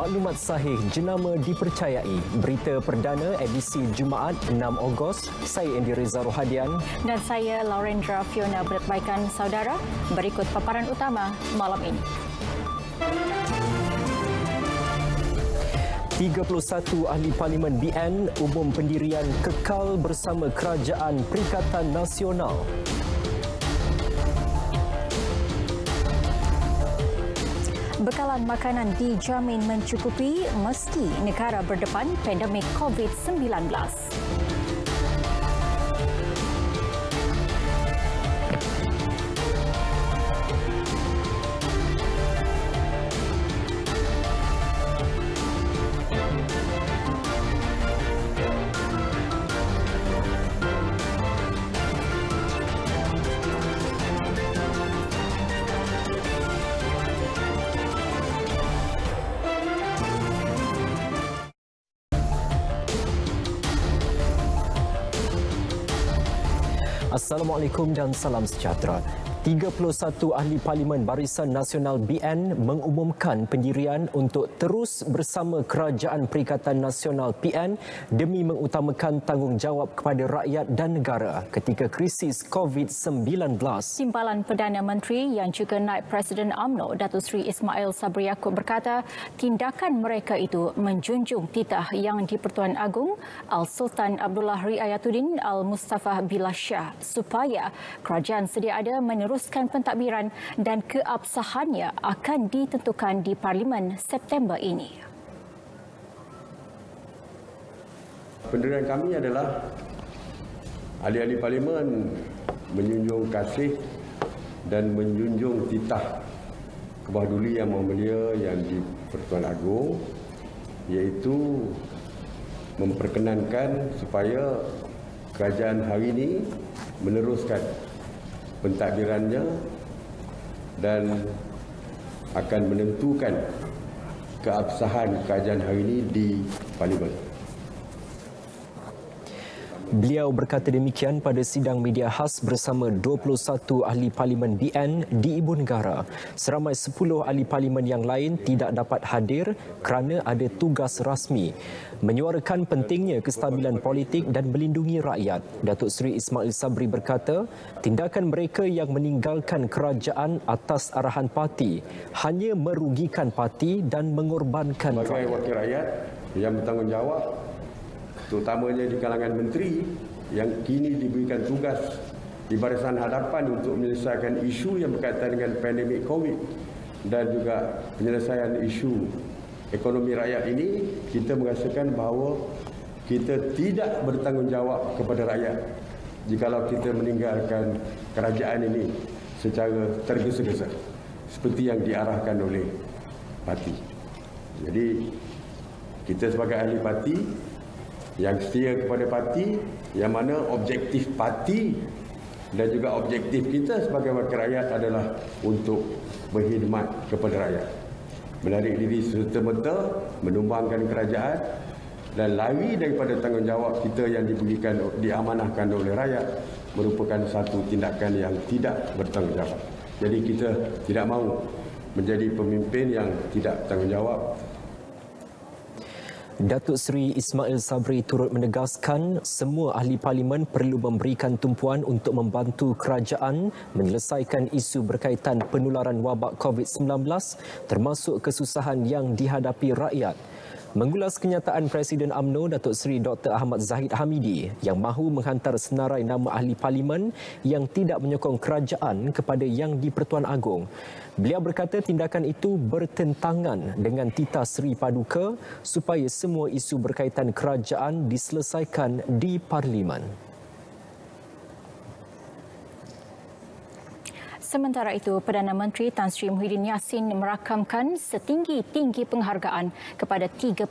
Maklumat sahih jenama dipercayai. Berita perdana edisi Jumaat 6 Ogos. Saya Andy Reza Rohadian. Dan saya Laurendra Fiona berkebaikan saudara. Berikut paparan utama malam ini. 31 ahli Parlimen BN umum pendirian kekal bersama Kerajaan Perikatan Nasional. Bekalan makanan dijamin mencukupi meski negara berdepan pandemik COVID-19. Assalamualaikum dan salam sejahtera. 31 ahli Parlimen Barisan Nasional BN mengumumkan pendirian untuk terus bersama Kerajaan Perikatan Nasional PN demi mengutamakan tanggungjawab kepada rakyat dan negara ketika krisis COVID-19. Timbalan Perdana Menteri yang juga Naib Presiden UMNO, Datuk Seri Ismail Sabri Yaakob berkata, tindakan mereka itu menjunjung titah Yang di-Pertuan Agong Al-Sultan Abdullah Riayatuddin Al-Mustafa Billah Shah supaya kerajaan sedia ada meneruskan pentadbiran dan keabsahannya akan ditentukan di Parlimen September ini. Pendirian kami adalah ahli-ahli Parlimen menjunjung kasih dan menjunjung titah Kebawah Duli Yang Maha Mulia Yang di-Pertuan Agong, iaitu memperkenankan supaya kerajaan hari ini meneruskan pentadbirannya dan akan menentukan keabsahan kerajaan hari ini di Parlimen. Beliau berkata demikian pada sidang media khas bersama 21 ahli Parlimen BN di Ibu Negara. Seramai 10 ahli Parlimen yang lain tidak dapat hadir kerana ada tugas rasmi. Menyuarakan pentingnya kestabilan politik dan melindungi rakyat, Datuk Seri Ismail Sabri berkata, tindakan mereka yang meninggalkan kerajaan atas arahan parti hanya merugikan parti dan mengorbankan rakyat. Sebagai wakil rakyat yang bertanggungjawab, terutamanya di kalangan menteri yang kini diberikan tugas di barisan hadapan untuk menyelesaikan isu yang berkaitan dengan pandemik COVID dan juga penyelesaian isu ekonomi rakyat ini, kita merasakan bahawa kita tidak bertanggungjawab kepada rakyat jikalau kita meninggalkan kerajaan ini secara tergesa-gesa seperti yang diarahkan oleh parti. Jadi kita sebagai ahli parti yang setia kepada parti, yang mana objektif parti dan juga objektif kita sebagai wakil rakyat adalah untuk berkhidmat kepada rakyat, menarik diri serta-merta, menumbangkan kerajaan dan lari daripada tanggungjawab kita yang diberikan, diamanahkan oleh rakyat merupakan satu tindakan yang tidak bertanggungjawab. Jadi kita tidak mahu menjadi pemimpin yang tidak bertanggungjawab. Datuk Seri Ismail Sabri turut menegaskan semua ahli Parlimen perlu memberikan tumpuan untuk membantu kerajaan menyelesaikan isu berkaitan penularan wabak COVID-19 termasuk kesusahan yang dihadapi rakyat. Mengulas kenyataan Presiden UMNO Datuk Seri Dr. Ahmad Zahid Hamidi yang mahu menghantar senarai nama ahli Parlimen yang tidak menyokong kerajaan kepada Yang di-Pertuan Agong. Beliau berkata tindakan itu bertentangan dengan titah Seri Paduka supaya semua isu berkaitan kerajaan diselesaikan di Parlimen. Sementara itu, Perdana Menteri Tan Sri Muhyiddin Yassin merakamkan setinggi-tinggi penghargaan kepada 31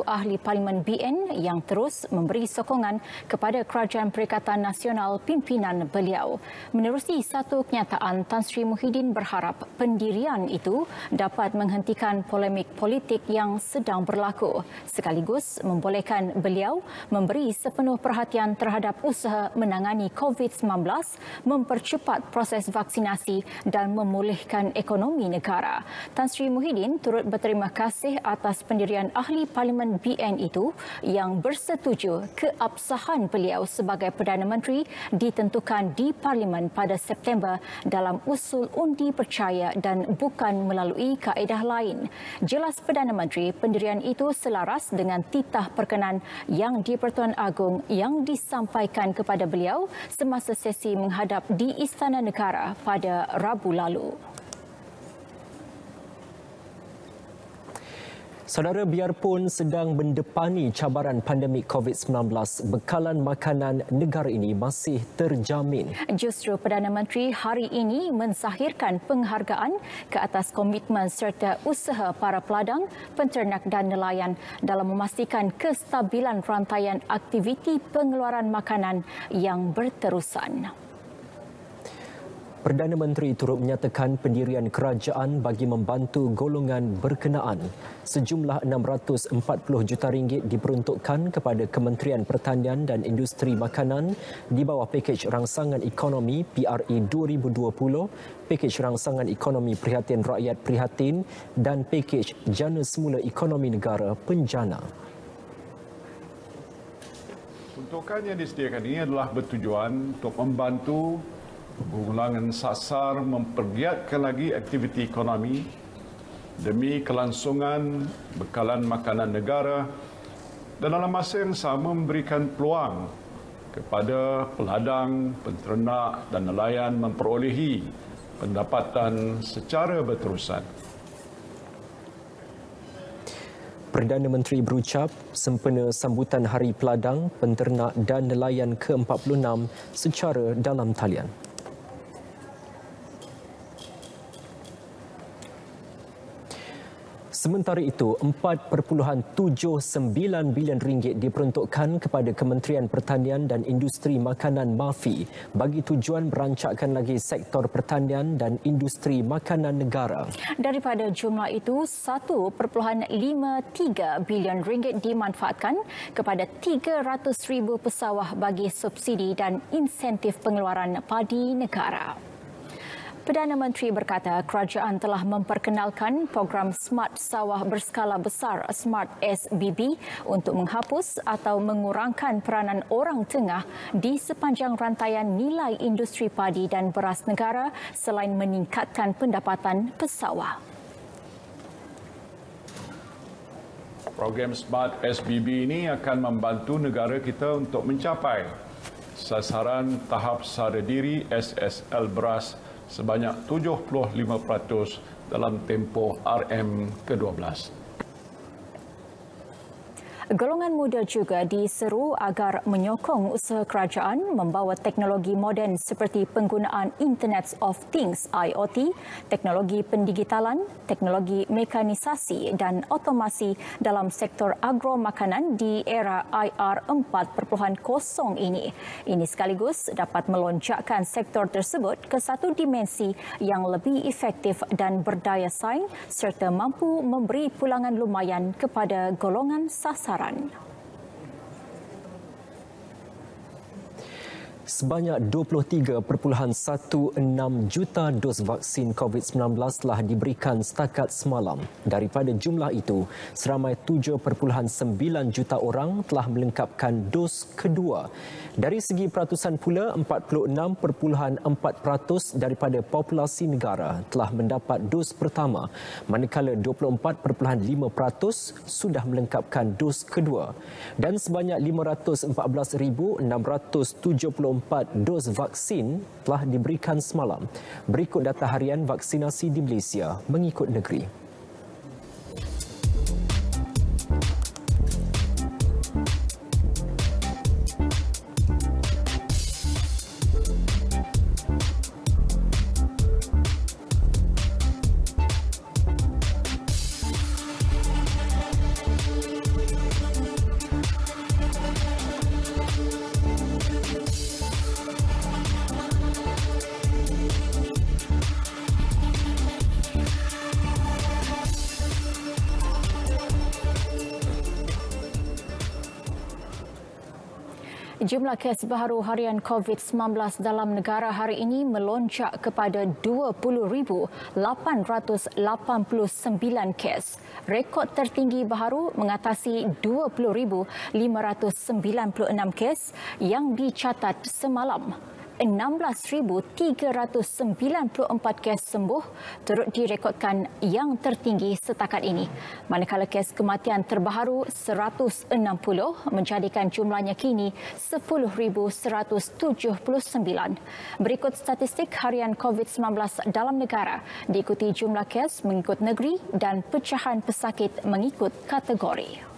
ahli Parlimen BN yang terus memberi sokongan kepada Kerajaan Perikatan Nasional pimpinan beliau. Menerusi satu kenyataan, Tan Sri Muhyiddin berharap pendirian itu dapat menghentikan polemik politik yang sedang berlaku, sekaligus membolehkan beliau memberi sepenuh perhatian terhadap usaha menangani COVID-19, mempercepat proses vaksinasi inflasi dan memulihkan ekonomi negara. Tan Sri Muhyiddin turut berterima kasih atas pendirian Ahli Parlimen BN itu yang bersetuju keabsahan beliau sebagai Perdana Menteri ditentukan di Parlimen pada September dalam usul undi percaya dan bukan melalui kaedah lain. Jelas Perdana Menteri, pendirian itu selaras dengan titah perkenan yang di-Pertuan Agong yang disampaikan kepada beliau semasa sesi menghadap di Istana Negara pada Rabu lalu. Saudara, biarpun sedang mendepani cabaran pandemik COVID-19, bekalan makanan negara ini masih terjamin. Justru Perdana Menteri hari ini menzahirkan penghargaan ke atas komitmen serta usaha para peladang, penternak dan nelayan dalam memastikan kestabilan rantaian aktiviti pengeluaran makanan yang berterusan. Perdana Menteri turut menyatakan pendirian kerajaan bagi membantu golongan berkenaan. Sejumlah RM640 juta diperuntukkan kepada Kementerian Pertanian dan Industri Makanan di bawah pakej rangsangan ekonomi PRE 2020, pakej rangsangan ekonomi Prihatin Rakyat Prihatin dan pakej Jana Semula Ekonomi Negara Penjana. Peruntukan yang disediakan ini adalah bertujuan untuk membantu pengulangan sasar mempergiatkan lagi aktiviti ekonomi demi kelangsungan bekalan makanan negara dan dalam masa yang sama memberikan peluang kepada peladang, penternak dan nelayan memperolehi pendapatan secara berterusan. Perdana Menteri berucap sempena sambutan Hari Peladang, Penternak dan Nelayan ke-46 secara dalam talian. Sementara itu, RM4.79 bilion diperuntukkan kepada Kementerian Pertanian dan Industri Makanan MAFI bagi tujuan merancakkan lagi sektor pertanian dan industri makanan negara. Daripada jumlah itu, RM1.53 bilion dimanfaatkan kepada 300,000 pesawah bagi subsidi dan insentif pengeluaran padi negara. Perdana Menteri berkata kerajaan telah memperkenalkan program Smart Sawah Berskala Besar Smart SBB untuk menghapus atau mengurangkan peranan orang tengah di sepanjang rantaian nilai industri padi dan beras negara selain meningkatkan pendapatan pesawah. Program Smart SBB ini akan membantu negara kita untuk mencapai sasaran tahap sara diri SSL beras sebanyak 75% dalam tempoh RM ke-12. Golongan muda juga diseru agar menyokong usaha kerajaan membawa teknologi moden seperti penggunaan Internet of Things IoT, teknologi pendigitalan, teknologi mekanisasi dan otomasi dalam sektor agro makanan di era IR 4.0 ini. Ini sekaligus dapat melonjakkan sektor tersebut ke satu dimensi yang lebih efektif dan berdaya saing serta mampu memberi pulangan lumayan kepada golongan sasaran. Sebanyak 23.16 juta dos vaksin COVID-19 telah diberikan setakat semalam. Daripada jumlah itu, seramai 7.9 juta orang telah melengkapkan dos kedua. Dari segi peratusan pula, 46.4% daripada populasi negara telah mendapat dos pertama, manakala 24.5% sudah melengkapkan dos kedua. Dan sebanyak 514,674 dos vaksin telah diberikan semalam. Berikut data harian vaksinasi di Malaysia mengikut negeri. Jumlah kes baharu harian COVID-19 dalam negara hari ini melonjak kepada 20,889 kes. Rekod tertinggi baharu mengatasi 20,596 kes yang dicatat semalam. 16,394 kes sembuh turut direkodkan yang tertinggi setakat ini. Manakala kes kematian terbaharu 160 menjadikan jumlahnya kini 10,179. Berikut statistik harian COVID-19 dalam negara diikuti jumlah kes mengikut negeri dan pecahan pesakit mengikut kategori.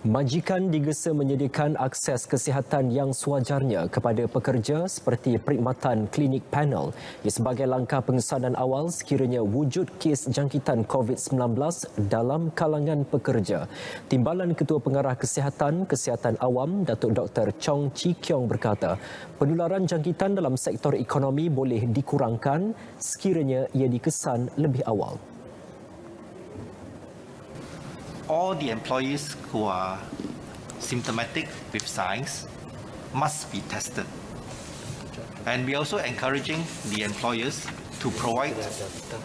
Majikan digesa menyediakan akses kesihatan yang sewajarnya kepada pekerja seperti perkhidmatan klinik panel sebagai langkah pengesanan awal sekiranya wujud kes jangkitan COVID-19 dalam kalangan pekerja. Timbalan Ketua Pengarah Kesihatan Awam Datuk Dr. Chong Chi Kiong berkata, penularan jangkitan dalam sektor ekonomi boleh dikurangkan sekiranya ia dikesan lebih awal. All the employees who are symptomatic with signs must be tested. And we are also encouraging the employers to provide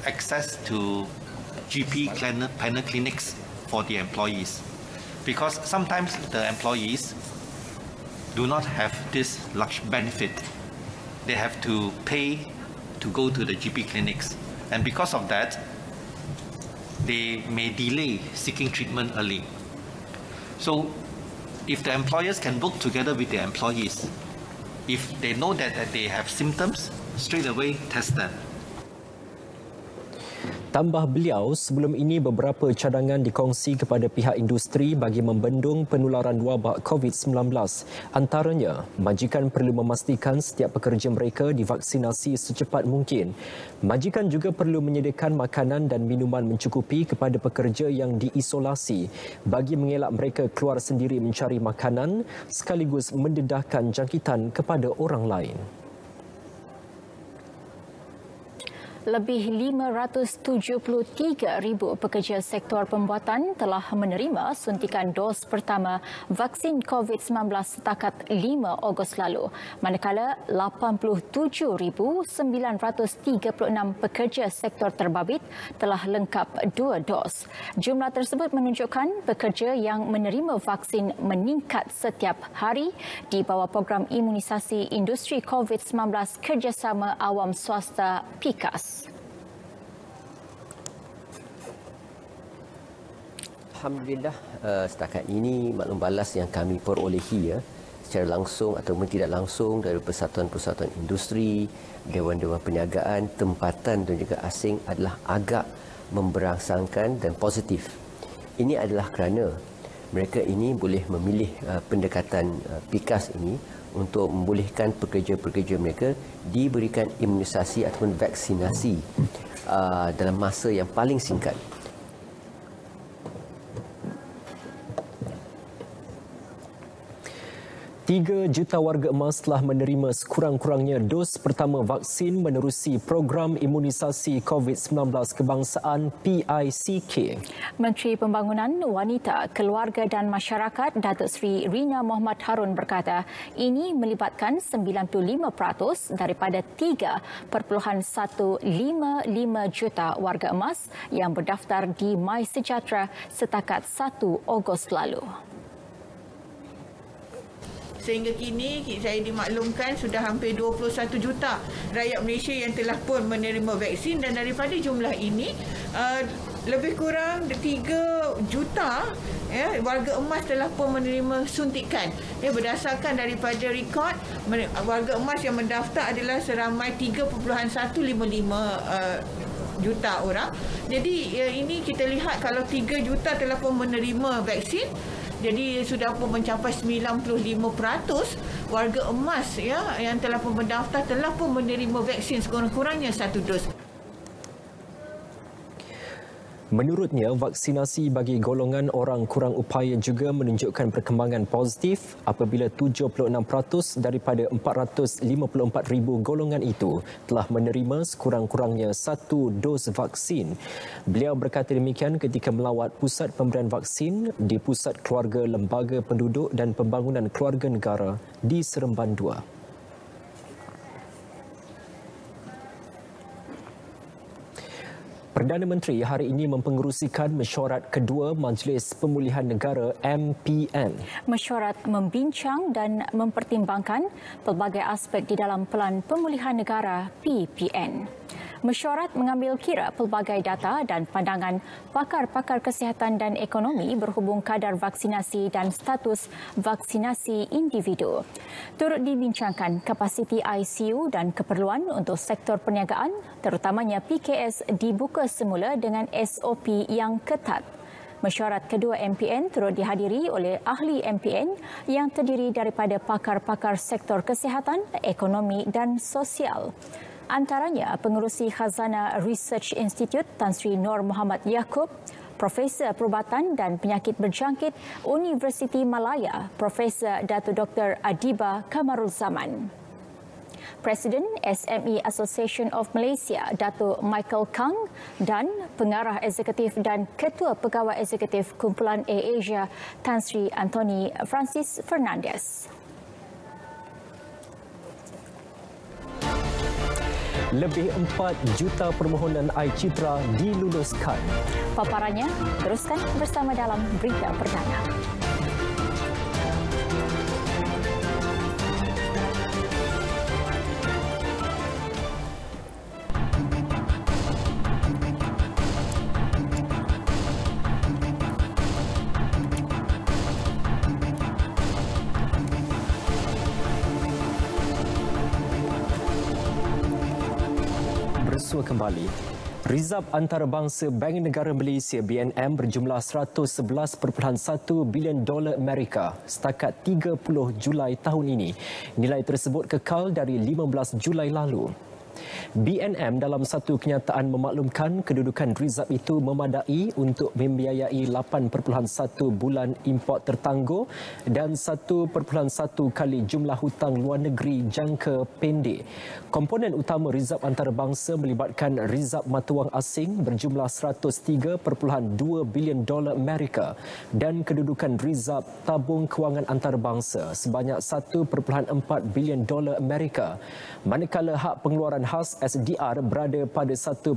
access to GP panel clinics for the employees. Because sometimes the employees do not have this large benefit. They have to pay to go to the GP clinics. And because of that, they may delay seeking treatment early. So, if the employers can work together with their employees, if they know that they have symptoms, straight away test them. Tambah beliau, sebelum ini beberapa cadangan dikongsi kepada pihak industri bagi membendung penularan wabak COVID-19. Antaranya, majikan perlu memastikan setiap pekerja mereka divaksinasi secepat mungkin. Majikan juga perlu menyediakan makanan dan minuman mencukupi kepada pekerja yang diisolasi bagi mengelak mereka keluar sendiri mencari makanan sekaligus mendedahkan jangkitan kepada orang lain. Lebih 573,000 pekerja sektor pembuatan telah menerima suntikan dos pertama vaksin COVID-19 setakat 5 Ogos lalu, manakala 87,936 pekerja sektor terbabit telah lengkap 2 dos. Jumlah tersebut menunjukkan pekerja yang menerima vaksin meningkat setiap hari di bawah program imunisasi industri COVID-19 kerjasama awam swasta PIKAS. Alhamdulillah, setakat ini maklum balas yang kami perolehi secara langsung ataupun tidak langsung dari persatuan-persatuan industri, dewan-dewan perniagaan, tempatan dan juga asing adalah agak memberangsangkan dan positif. Ini adalah kerana mereka ini boleh memilih pendekatan PIKAS ini untuk membolehkan pekerja-pekerja mereka diberikan imunisasi ataupun vaksinasi dalam masa yang paling singkat. 3 juta warga emas telah menerima sekurang-kurangnya dos pertama vaksin menerusi program imunisasi COVID-19 kebangsaan PICK. Menteri Pembangunan Wanita, Keluarga dan Masyarakat Datuk Seri Rina Mohamad Harun berkata ini melibatkan 95% daripada 3.155 juta warga emas yang berdaftar di MySejahtera setakat 1 Ogos lalu. Sehingga kini saya dimaklumkan sudah hampir 21 juta rakyat Malaysia yang telah pun menerima vaksin, dan daripada jumlah ini lebih kurang 3 juta warga emas telah pun menerima suntikan. Berdasarkan daripada rekod, warga emas yang mendaftar adalah seramai 3.155 juta orang. Jadi ini kita lihat kalau 3 juta telah pun menerima vaksin, jadi sudah pun mencapai 95% warga emas yang telah pun mendaftar telah pun menerima vaksin sekurang-kurangnya 1 dos. Menurutnya, vaksinasi bagi golongan orang kurang upaya juga menunjukkan perkembangan positif apabila 76% daripada 454,000 golongan itu telah menerima sekurang-kurangnya 1 dos vaksin. Beliau berkata demikian ketika melawat pusat pemberian vaksin di Pusat Keluarga Lembaga Penduduk dan Pembangunan Keluarga Negara di Seremban 2. Perdana Menteri hari ini mempengerusikan mesyuarat kedua Majlis Pemulihan Negara MPN. Mesyuarat membincang dan mempertimbangkan pelbagai aspek di dalam Pelan Pemulihan Negara PPN. Mesyuarat mengambil kira pelbagai data dan pandangan pakar-pakar kesihatan dan ekonomi berhubung kadar vaksinasi dan status vaksinasi individu. Turut dibincangkan kapasiti ICU dan keperluan untuk sektor perniagaan, terutamanya PKS dibuka semula dengan SOP yang ketat. Mesyuarat kedua MPN turut dihadiri oleh ahli MPN yang terdiri daripada pakar-pakar sektor kesihatan, ekonomi dan sosial. Antaranya Pengerusi Khazanah Research Institute Tan Sri Nur Muhammad Yaakob, Profesor Perubatan dan Penyakit Berjangkit Universiti Malaya, Profesor Datuk Dr. Adiba Kamarul Zaman. Presiden SME Association of Malaysia, Datuk Michael Kang, dan Pengarah Eksekutif dan Ketua Pegawai Eksekutif Kumpulan Air-Asia, Tan Sri Anthony Francis Fernandez. Lebih 4 juta permohonan iCitra diluluskan. Paparannya teruskan bersama dalam Berita Perdana. Bersua kembali. Rizab Antarabangsa Bank Negara Malaysia BNM berjumlah 111.1 bilion dolar Amerika setakat 30 Julai tahun ini. Nilai tersebut kekal dari 15 Julai lalu. BNM dalam satu kenyataan memaklumkan kedudukan rizab itu memadai untuk membiayai 8.1 bulan import tertangguh dan 1.1 kali jumlah hutang luar negeri jangka pendek. Komponen utama rizab antarabangsa melibatkan rizab mata wang asing berjumlah 103.2 bilion dolar Amerika dan kedudukan rizab tabung kewangan antarabangsa sebanyak 1.4 bilion dolar Amerika. Manakala hak pengeluaran khas SDR berada pada 1.2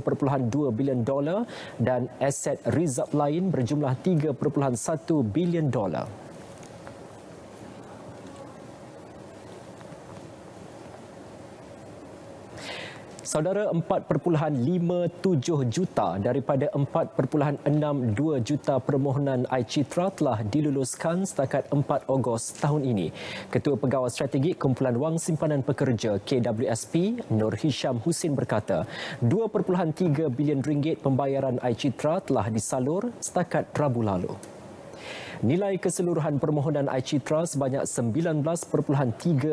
bilion dolar dan aset rizab lain berjumlah 3.1 bilion dolar. Saudara, 4.57 juta daripada 4.62 juta permohonan iCitra telah diluluskan setakat 4 Ogos tahun ini. Ketua Pegawai Strategik Kumpulan Wang Simpanan Pekerja KWSP, Nur Hisham Husin berkata, 2.3 bilion ringgit pembayaran iCitra telah disalur setakat Rabu lalu. Nilai keseluruhan permohonan iCitra sebanyak 19.3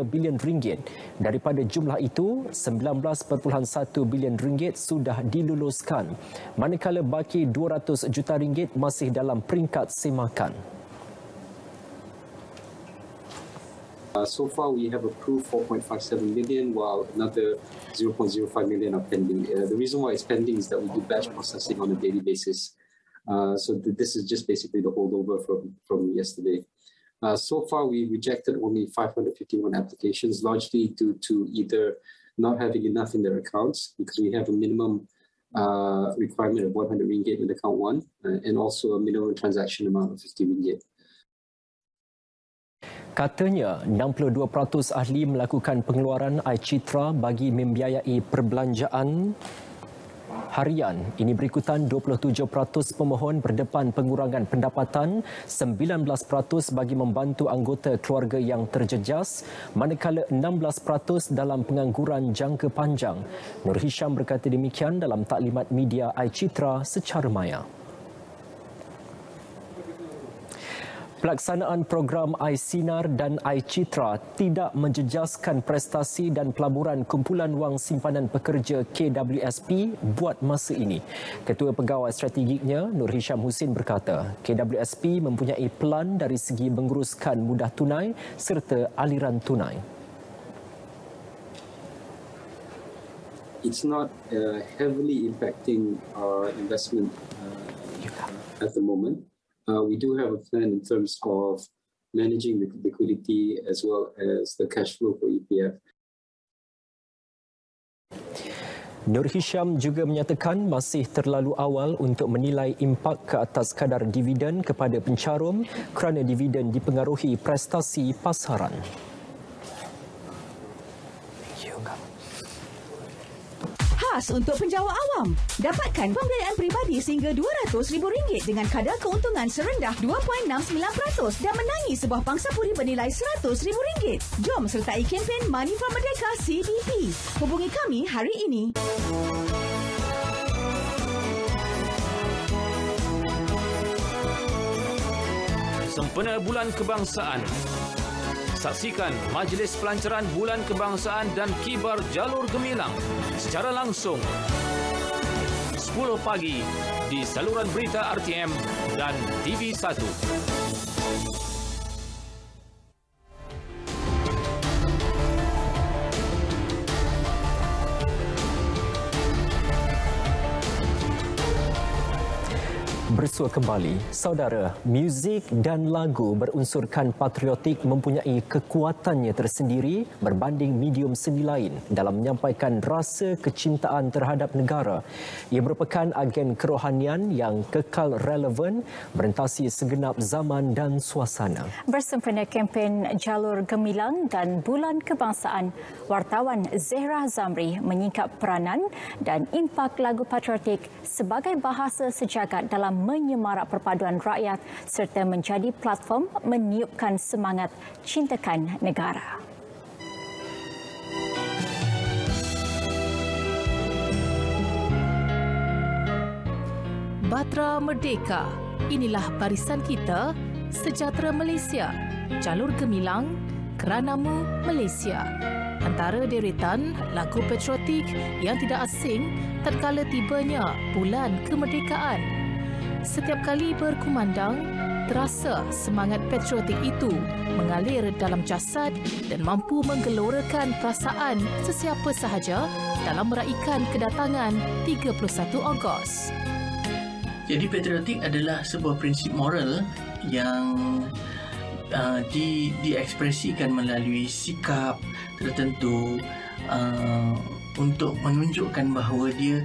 bilion ringgit. Daripada jumlah itu, 19.1 bilion ringgit sudah diluluskan, manakala baki 200 juta ringgit masih dalam peringkat semakan. So far, we have approved 4.57 million, while another 0.05 million are pending. The reason why it's pending is that we do batch processing on a daily basis. So this is just basically the holdover from yesterday. So far, we rejected only 551 applications, largely due to either not having enough in their accounts, because we have a minimum requirement of 100 ringgit in account one, and also a minimum transaction amount of 50 ringgit. Katanya 62% ahli melakukan pengeluaran iCitra bagi membiayai perbelanjaan harian. Ini berikutan 27% pemohon berdepan pengurangan pendapatan, 19% bagi membantu anggota keluarga yang terjejas, manakala 16% dalam pengangguran jangka panjang. Nur Hisham berkata demikian dalam taklimat media iCitra secara maya. Pelaksanaan program iSinar dan iCitra tidak menjejaskan prestasi dan pelaburan Kumpulan Wang Simpanan Pekerja KWSP buat masa ini. Ketua Pegawai Strategiknya, Nur Hisham Husin berkata, KWSP mempunyai pelan dari segi menguruskan mudah tunai serta aliran tunai. It's not heavily impacting our investment at the moment. We do have a plan in terms of managing the liquidity as well as the cash flow for EPF. Nur Hisham juga menyatakan masih terlalu awal untuk menilai impak ke atas kadar dividen kepada pencarum kerana dividen dipengaruhi prestasi pasaran. Khas untuk penjawat awam. Dapatkan pembiayaan peribadi sehingga RM200,000 dengan kadar keuntungan serendah 2.69% dan menangi sebuah pangsa puri bernilai RM100,000. Jom sertai kempen Money for Merdeka CDP. Hubungi kami hari ini. Sempena Bulan Kebangsaan. Saksikan Majlis Pelancaran Bulan Kebangsaan dan Kibar Jalur Gemilang secara langsung 10 pagi di saluran berita RTM dan TV1. Bersua kembali, saudara, muzik dan lagu berunsurkan patriotik mempunyai kekuatannya tersendiri berbanding medium seni lain dalam menyampaikan rasa kecintaan terhadap negara. Ia merupakan agen kerohanian yang kekal relevan merentasi segenap zaman dan suasana. Bersempena kempen Jalur Gemilang dan Bulan Kebangsaan, wartawan Zehra Zamri menyingkap peranan dan impak lagu patriotik sebagai bahasa sejagat dalam menyemarak perpaduan rakyat serta menjadi platform meniupkan semangat cintakan negara. Batra Merdeka, inilah barisan kita, Sejahtera Malaysia, Jalur Gemilang, Keranamu Malaysia. Antara deretan lagu patriotik yang tidak asing tatkala tibanya Bulan Kemerdekaan. Setiap kali berkumandang, terasa semangat patriotik itu mengalir dalam jasad dan mampu menggelorakan perasaan sesiapa sahaja dalam meraikan kedatangan 31 Ogos. Jadi patriotik adalah sebuah prinsip moral yang diekspresikan melalui sikap tertentu untuk menunjukkan bahawa dia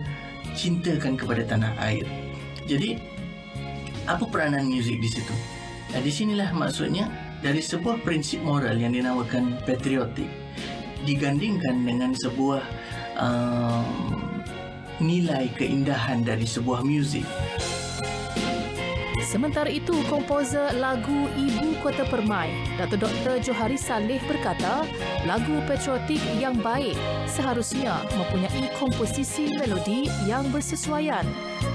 cintakan kepada tanah air. Jadi, apa peranan muzik di situ? Di sinilah maksudnya dari sebuah prinsip moral yang dinamakan patriotik digandingkan dengan sebuah nilai keindahan dari sebuah muzik. Sementara itu, komposer lagu Ibu Kota Permai, Dato' Dr. Johari Saleh berkata, lagu patriotik yang baik seharusnya mempunyai komposisi melodi yang bersesuaian,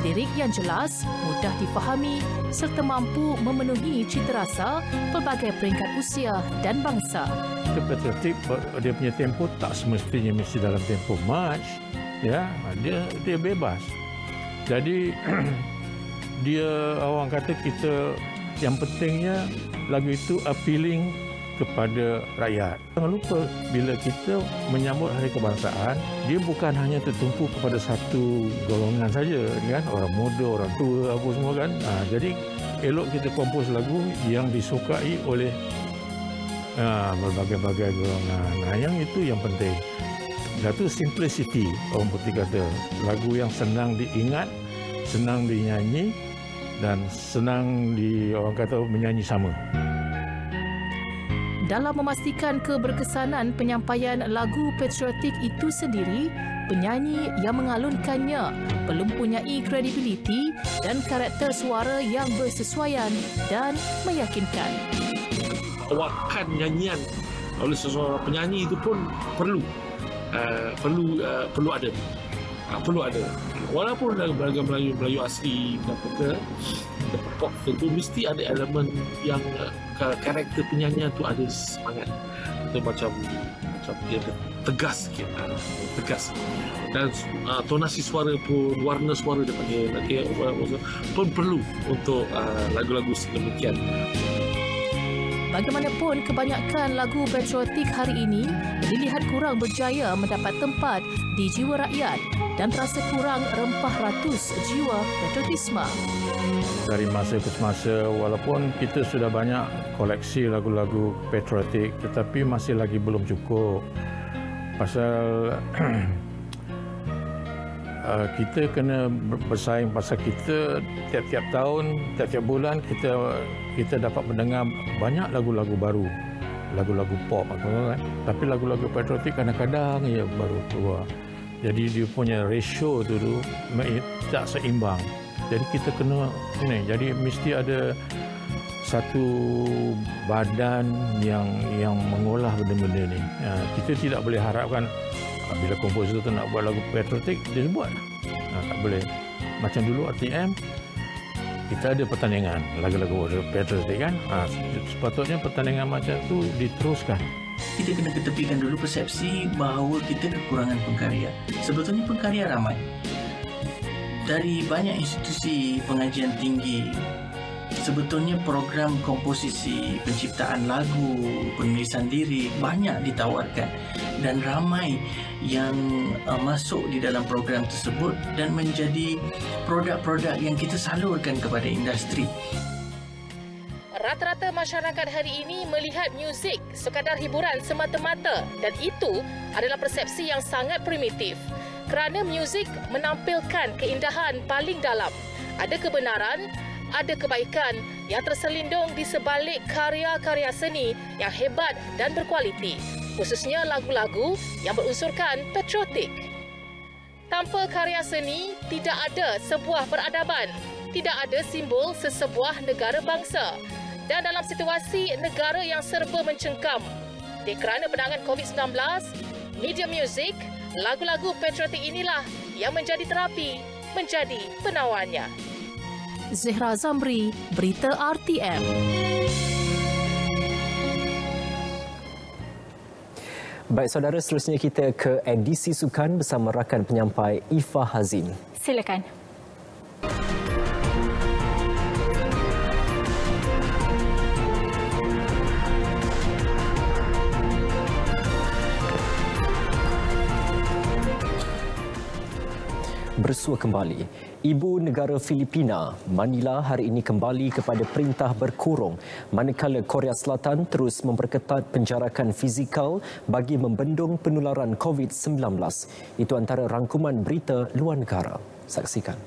lirik yang jelas, mudah difahami serta mampu memenuhi cita rasa pelbagai peringkat usia dan bangsa. Patriotik, dia punya tempo tak semestinya mesti dalam tempo march, ya, dia bebas. Jadi dia, orang kata kita, yang pentingnya lagu itu appealing kepada rakyat. Jangan lupa, bila kita menyambut Hari Kebangsaan, dia bukan hanya tertumpu kepada satu golongan saja, kan? Orang muda, orang tua, apa semua kan. Jadi elok kita kompos lagu yang disukai oleh berbagai-bagai golongan. Yang itu yang penting. Itu simplicity, orang putih kata. Lagu yang senang diingat, senang dinyanyi, dan senang orang kata menyanyi sama. dalam memastikan keberkesanan penyampaian lagu patriotik itu sendiri, penyanyi yang mengalunkannya perlu mempunyai kredibiliti dan karakter suara yang bersesuaian dan meyakinkan. Bawakan nyanyian oleh seseorang penyanyi itu pun perlu ada. Perlu ada. Walaupun lagu Melayu asli apa pop, tentu mesti ada elemen yang karakter penyanyian tu ada semangat. Itu macam dia tegas sikit, tegas. Dan tonasi suara pun, warna suara dia pun perlu untuk lagu-lagu sedemikian. Bagaimanapun, kebanyakan lagu patriotik hari ini dilihat kurang berjaya mendapat tempat di jiwa rakyat dan terasa kurang rempah ratus jiwa patriotisme. Dari masa ke semasa, walaupun kita sudah banyak koleksi lagu-lagu patriotik, tetapi masih lagi belum cukup. Pasal kita kena bersaing, pasal kita tiap-tiap tahun, tiap-tiap bulan kita dapat mendengar banyak lagu-lagu baru, lagu-lagu pop kan. Tapi lagu-lagu patriotik kadang-kadang ya baru keluar. Jadi dia punya ratio tu tak seimbang. Jadi kita kena ini. Jadi mesti ada satu badan yang mengolah benda-benda ni. Kita tidak boleh harapkan bila komposer tu nak buat lagu patriotik, dia buat. Tak boleh. Macam dulu RTM, kita ada pertandingan lagu-lagu patriotik kan. Sepatutnya pertandingan macam tu diteruskan. Kita kena ketepikan dulu persepsi bahawa kita kekurangan pengkarya. Sebetulnya pengkarya ramai. Dari banyak institusi pengajian tinggi, sebetulnya program komposisi, penciptaan lagu, penulisan lirik banyak ditawarkan dan ramai yang masuk di dalam program tersebut dan menjadi produk-produk yang kita salurkan kepada industri. Rata-rata masyarakat hari ini melihat muzik sekadar hiburan semata-mata dan itu adalah persepsi yang sangat primitif kerana muzik menampilkan keindahan paling dalam. Ada kebenaran, ada kebaikan yang terselindung di sebalik karya-karya seni yang hebat dan berkualiti, khususnya lagu-lagu yang berunsurkan patriotik. Tanpa karya seni, tidak ada sebuah peradaban, tidak ada simbol sesebuah negara bangsa. Dan dalam situasi negara yang serba mencengkam, kerana penanganan COVID-19, media muzik, lagu-lagu patriotik inilah yang menjadi terapi, menjadi penawarnya. Zehra Zamri, Berita RTM. Baik saudara, seterusnya kita ke edisi sukan bersama rakan penyampai Ifah Hazim. Silakan. Bersua kembali. Ibu negara Filipina, Manila hari ini kembali kepada perintah berkurung manakala Korea Selatan terus memperketat penjarakan fizikal bagi membendung penularan COVID-19. Itu antara rangkuman berita luar negara. Saksikan.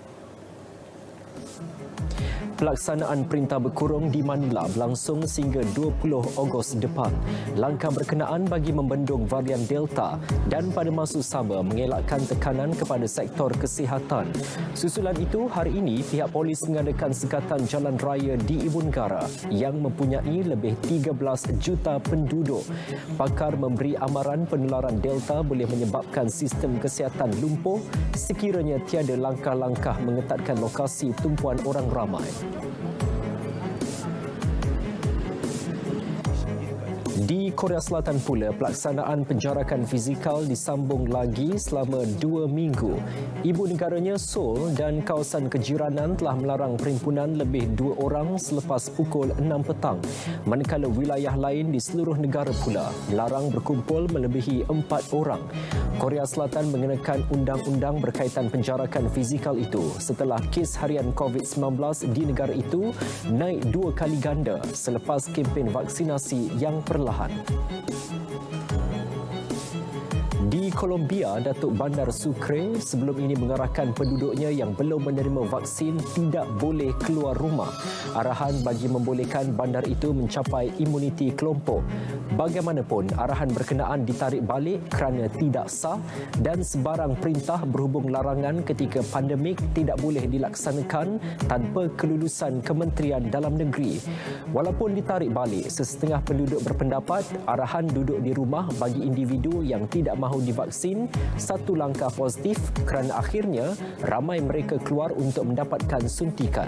Pelaksanaan perintah berkurung di Manila berlangsung sehingga 20 Ogos depan. Langkah berkenaan bagi membendung varian Delta dan pada masa sama mengelakkan tekanan kepada sektor kesihatan. Susulan itu, hari ini pihak polis mengadakan sekatan jalan raya di ibu negara yang mempunyai lebih 13 juta penduduk. Pakar memberi amaran penularan Delta boleh menyebabkan sistem kesihatan lumpuh sekiranya tiada langkah-langkah mengetatkan lokasi tumpuan orang ramai. Di Korea Selatan pula, pelaksanaan penjarakan fizikal disambung lagi selama 2 minggu. Ibu negaranya Seoul dan kawasan kejiranan telah melarang perhimpunan lebih 2 orang selepas pukul 6 petang. Manakala wilayah lain di seluruh negara pula melarang berkumpul melebihi 4 orang. Korea Selatan mengenakan undang-undang berkaitan penjarakan fizikal itu setelah kes harian COVID-19 di negara itu naik 2 kali ganda selepas kempen vaksinasi yang perlahan. Di Colombia, Datuk Bandar Sucre sebelum ini mengarahkan penduduknya yang belum menerima vaksin tidak boleh keluar rumah. Arahan bagi membolehkan bandar itu mencapai imuniti kelompok. Bagaimanapun, arahan berkenaan ditarik balik kerana tidak sah dan sebarang perintah berhubung larangan ketika pandemik tidak boleh dilaksanakan tanpa kelulusan Kementerian Dalam Negeri. Walaupun ditarik balik, sesetengah penduduk berpendapat arahan duduk di rumah bagi individu yang tidak mahu divaksin satu langkah positif kerana akhirnya ramai mereka keluar untuk mendapatkan suntikan.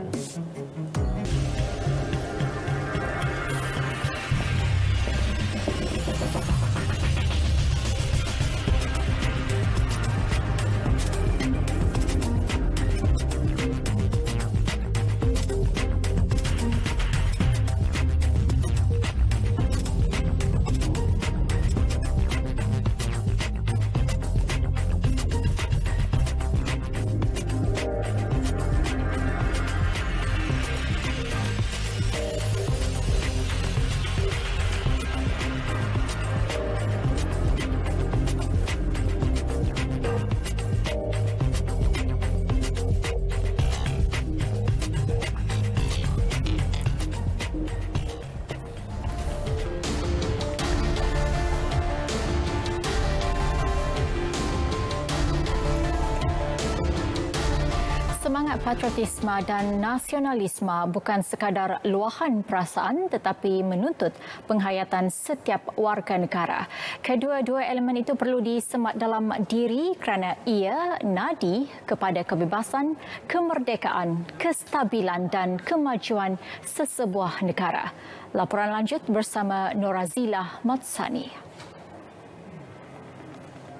Semangat patriotisme dan nasionalisme bukan sekadar luahan perasaan tetapi menuntut penghayatan setiap warga negara. Kedua-dua elemen itu perlu disemat dalam diri kerana ia nadi kepada kebebasan, kemerdekaan, kestabilan dan kemajuan sesebuah negara. Laporan lanjut bersama Norazila Matsani.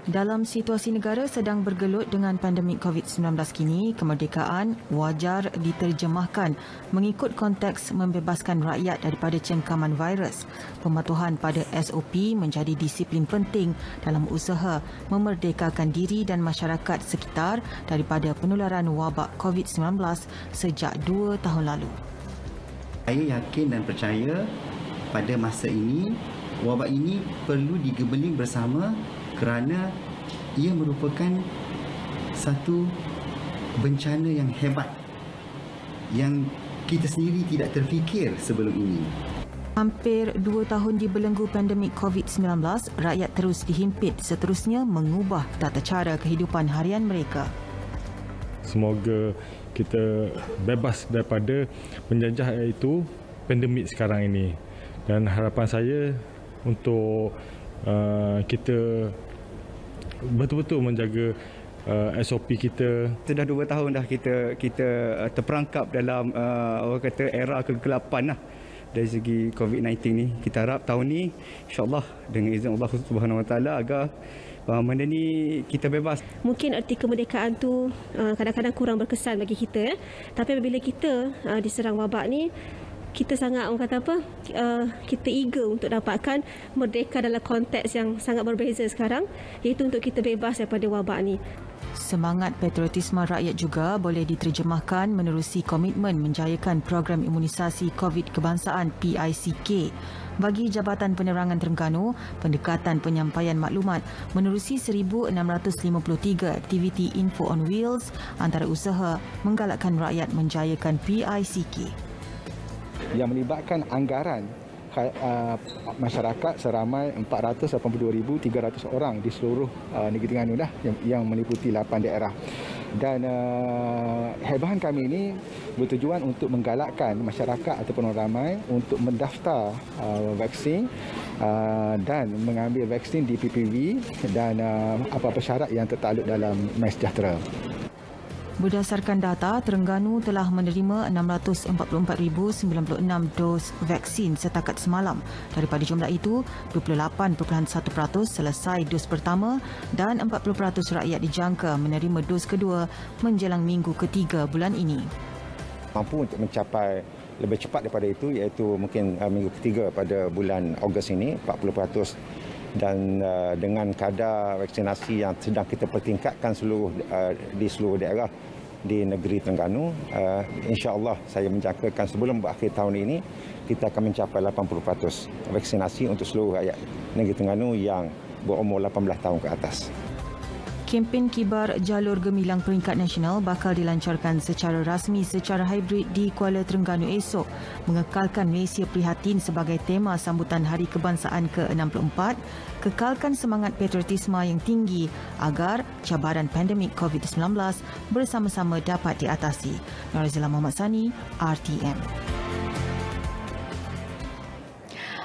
Dalam situasi negara sedang bergelut dengan pandemik COVID-19 kini, kemerdekaan wajar diterjemahkan mengikut konteks membebaskan rakyat daripada cengkaman virus. Pematuhan pada SOP menjadi disiplin penting dalam usaha memerdekakan diri dan masyarakat sekitar daripada penularan wabak COVID-19 sejak 2 tahun lalu. Saya yakin dan percaya pada masa ini, wabak ini perlu digebeling bersama kerana ia merupakan satu bencana yang hebat yang kita sendiri tidak terfikir sebelum ini. Hampir 2 tahun dibelenggu pandemik COVID-19, rakyat terus dihimpit seterusnya mengubah tata cara kehidupan harian mereka. Semoga kita bebas daripada penjajah iaitu pandemik sekarang ini. Dan harapan saya untuk kita betul-betul menjaga SOP kita. Sudah 2 tahun dah kita terperangkap dalam orang kata era kegelapan lah dari segi COVID-19 ni. Kita harap tahun ni insya-Allah dengan izin Allah Subhanahu Wa Taala agar benda ni kita bebas. Mungkin arti kemerdekaan tu kadang-kadang kurang berkesan bagi kita, tapi apabila kita diserang wabak ni, kita sangat, orang kata apa, kita eager untuk dapatkan merdeka dalam konteks yang sangat berbeza sekarang, iaitu untuk kita bebas daripada wabak ni. Semangat patriotisme rakyat juga boleh diterjemahkan menerusi komitmen menjayakan program imunisasi COVID kebangsaan PICK. Bagi Jabatan Penerangan Terengganu, pendekatan penyampaian maklumat menerusi 1,653 aktiviti info on wheels antara usaha menggalakkan rakyat menjayakan PICK. Yang melibatkan anggaran masyarakat seramai 482,300 orang di seluruh negeri Terengganu dah yang meliputi 8 daerah. Dan hebahan kami ini bertujuan untuk menggalakkan masyarakat ataupun orang ramai untuk mendaftar vaksin dan mengambil vaksin di PPV dan apa-apa syarat yang tertakluk dalam MySejahtera. Berdasarkan data, Terengganu telah menerima 644,096 dos vaksin setakat semalam. Daripada jumlah itu, 28.1% selesai dos pertama dan 40% rakyat dijangka menerima dos kedua menjelang minggu ketiga bulan ini. Mampu untuk mencapai lebih cepat daripada itu, iaitu mungkin minggu ketiga pada bulan Ogos ini, 40%. Dan dengan kadar vaksinasi yang sedang kita pertingkatkan di seluruh daerah di negeri Terengganu, insya-Allah saya menjangkakan sebelum berakhir tahun ini kita akan mencapai 80% vaksinasi untuk seluruh rakyat negeri Terengganu yang berumur 18 tahun ke atas. Kempen Kibar Jalur Gemilang Peringkat Nasional bakal dilancarkan secara rasmi secara hibrid di Kuala Terengganu esok, mengekalkan Malaysia prihatin sebagai tema sambutan Hari Kebangsaan ke-64, kekalkan semangat patriotisme yang tinggi agar cabaran pandemik COVID-19 bersama-sama dapat diatasi. Norazila Muhammad Sani, RTM.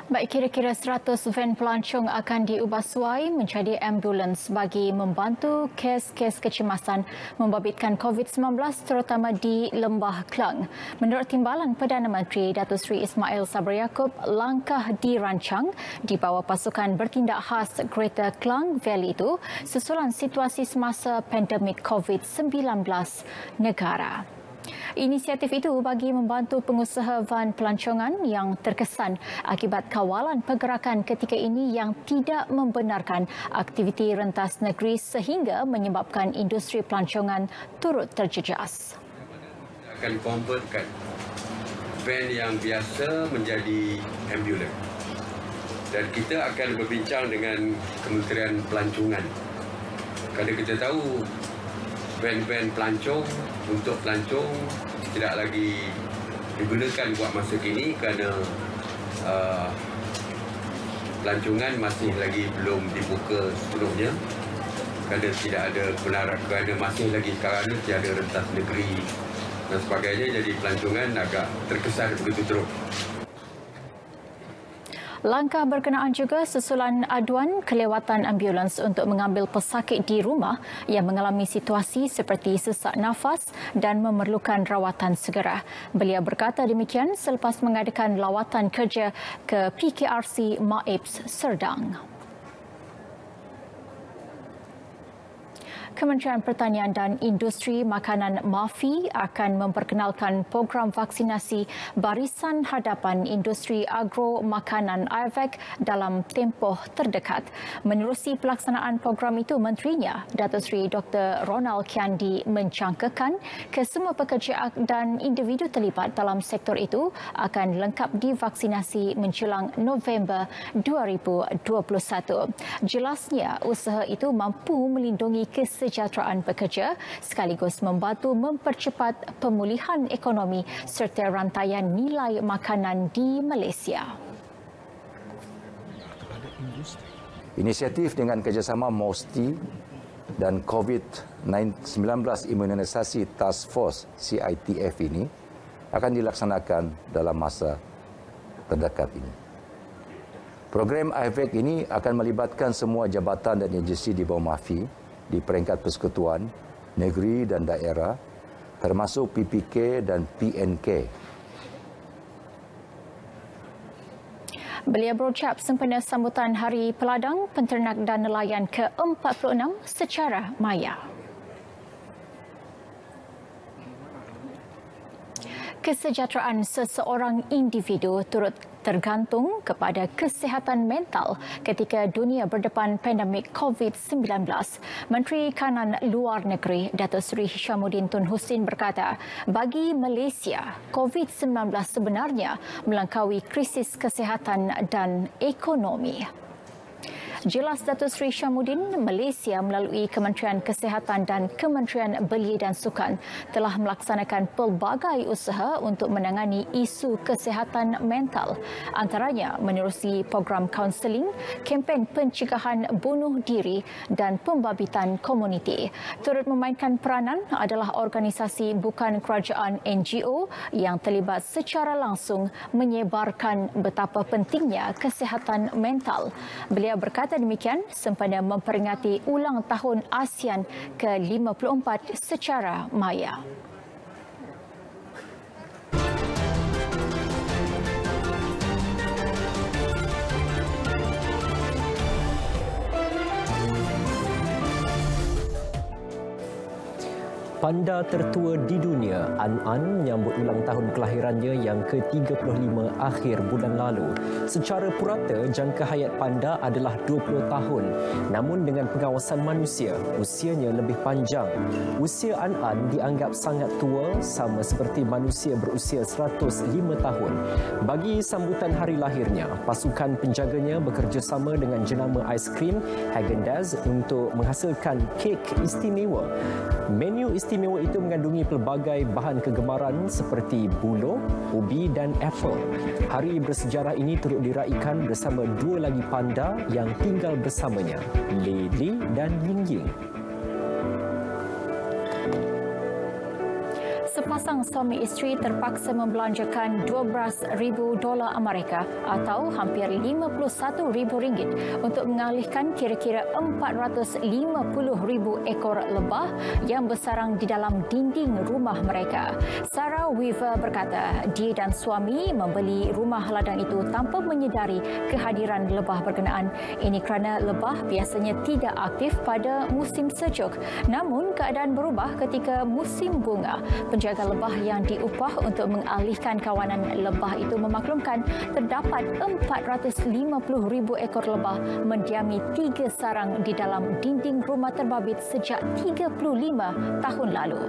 Baik, kira-kira 100 van pelancong akan diubah suai menjadi ambulans bagi membantu kes-kes kecemasan membabitkan COVID-19 terutama di Lembah Kelang. Menurut Timbalan Perdana Menteri Datuk Seri Ismail Sabri Yaakob, langkah dirancang di bawah pasukan bertindak khas Greater Klang Valley itu susulan situasi semasa pandemik COVID-19 negara. Inisiatif itu bagi membantu pengusaha van pelancongan yang terkesan akibat kawalan pergerakan ketika ini yang tidak membenarkan aktiviti rentas negeri sehingga menyebabkan industri pelancongan turut terjejas. Akan convertkan van yang biasa menjadi ambulans. Dan kita akan berbincang dengan Kementerian Pelancongan. Kerana kita tahu van-van pelancong untuk pelancong tidak lagi digunakan buat masa kini kerana pelancongan masih lagi belum dibuka sepenuhnya kerana tidak ada kebenaran, kerana masih lagi kerana tiada rentas negeri dan sebagainya, jadi pelancongan agak terkesan begitu teruk. Langkah berkenaan juga susulan aduan kelewatan ambulans untuk mengambil pesakit di rumah yang mengalami situasi seperti sesak nafas dan memerlukan rawatan segera. Beliau berkata demikian selepas mengadakan lawatan kerja ke PKRC Maibs Serdang. Kementerian Pertanian dan Industri Makanan MAFI akan memperkenalkan program vaksinasi Barisan Hadapan Industri Agro Makanan IVAC dalam tempoh terdekat. Menerusi pelaksanaan program itu, Menterinya Datuk Seri Dr. Ronald Kiandi mencangkakan kesemua pekerja dan individu terlibat dalam sektor itu akan lengkap divaksinasi menjelang November 2021. Jelasnya, usaha itu mampu melindungi kesejahteraan pekerja sekaligus membantu mempercepat pemulihan ekonomi serta rantaian nilai makanan di Malaysia. Inisiatif dengan kerjasama MOSTI dan COVID-19 Imunisasi Task Force CITF ini akan dilaksanakan dalam masa terdekat ini. Program IVAC ini akan melibatkan semua jabatan dan agensi di bawah MAFI di peringkat persekutuan, negeri dan daerah, termasuk PPK dan PNK. Beliau berucap sempena sambutan Hari Peladang, Penternak dan Nelayan ke-46 secara maya. Kesejahteraan seseorang individu turut tergantung kepada kesihatan mental ketika dunia berdepan pandemik COVID-19. Menteri Kanan Luar Negeri Datuk Seri Hishamuddin Tun Hussein berkata, bagi Malaysia, COVID-19 sebenarnya melangkaui krisis kesihatan dan ekonomi. Jelas Datuk Seri Hishamuddin, Malaysia melalui Kementerian Kesihatan dan Kementerian Belia dan Sukan telah melaksanakan pelbagai usaha untuk menangani isu kesihatan mental. Antaranya menerusi program kaunseling, kempen pencegahan bunuh diri dan pembabitan komuniti. Turut memainkan peranan adalah organisasi bukan kerajaan NGO yang terlibat secara langsung menyebarkan betapa pentingnya kesihatan mental. Beliau berkata demikian sempena memperingati ulang tahun ASEAN ke-54 secara maya. Panda tertua di dunia, An-An menyambut ulang tahun kelahirannya yang ke-35 akhir bulan lalu. Secara purata, jangka hayat panda adalah 20 tahun. Namun dengan pengawasan manusia, usianya lebih panjang. Usia An-An dianggap sangat tua, sama seperti manusia berusia 105 tahun. Bagi sambutan hari lahirnya, pasukan penjaganya bekerjasama dengan jenama aiskrim Häagen-Dazs untuk menghasilkan kek istimewa. Menu istimewa itu mengandungi pelbagai bahan kegemaran seperti bulo, ubi dan apple. Hari bersejarah ini turut diraikan bersama dua lagi panda yang tinggal bersamanya, Li dan Ying. Sepasang suami isteri terpaksa membelanjakan $12,000 Amerika atau hampir RM51,000 untuk mengalihkan kira-kira 450,000 ekor lebah yang bersarang di dalam dinding rumah mereka. Sarah Weaver berkata, dia dan suami membeli rumah ladang itu tanpa menyedari kehadiran lebah berkenaan. Ini kerana lebah biasanya tidak aktif pada musim sejuk. Namun keadaan berubah ketika musim bunga. Penjaga lebah yang diupah untuk mengalihkan kawanan lebah itu memaklumkan terdapat 450,000 ekor lebah mendiami 3 sarang di dalam dinding rumah terbabit sejak 35 tahun lalu.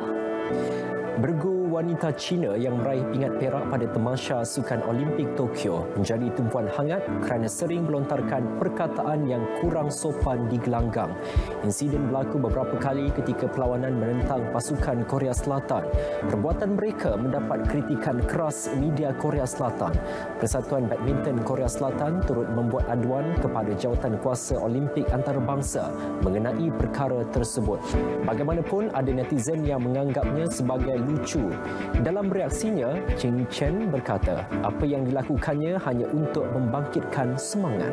Bergu wanita Cina yang meraih pingat perak pada Tamasya Sukan Olimpik Tokyo menjadi tumpuan hangat kerana sering melontarkan perkataan yang kurang sopan di gelanggang. Insiden berlaku beberapa kali ketika perlawanan menentang pasukan Korea Selatan. Perbuatan mereka mendapat kritikan keras media Korea Selatan. Persatuan Badminton Korea Selatan turut membuat aduan kepada Jawatan Kuasa Olimpik Antarabangsa mengenai perkara tersebut. Bagaimanapun, ada netizen yang menganggapnya sebagai lucu. Dalam reaksinya, Ching Chen berkata, apa yang dilakukannya hanya untuk membangkitkan semangat.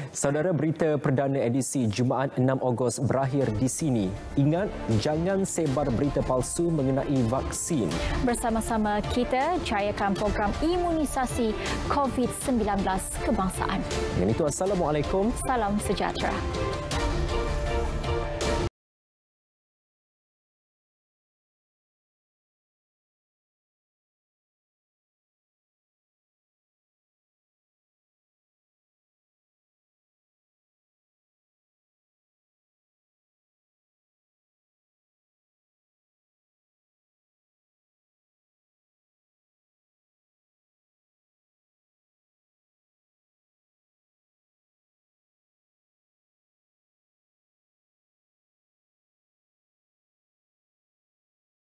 Saudara, berita perdana edisi Jumaat 6 Ogos berakhir di sini. Ingat, jangan sebar berita palsu mengenai vaksin. Bersama-sama kita jayakan program imunisasi COVID-19 kebangsaan. Dengan itu, Assalamualaikum. Salam sejahtera.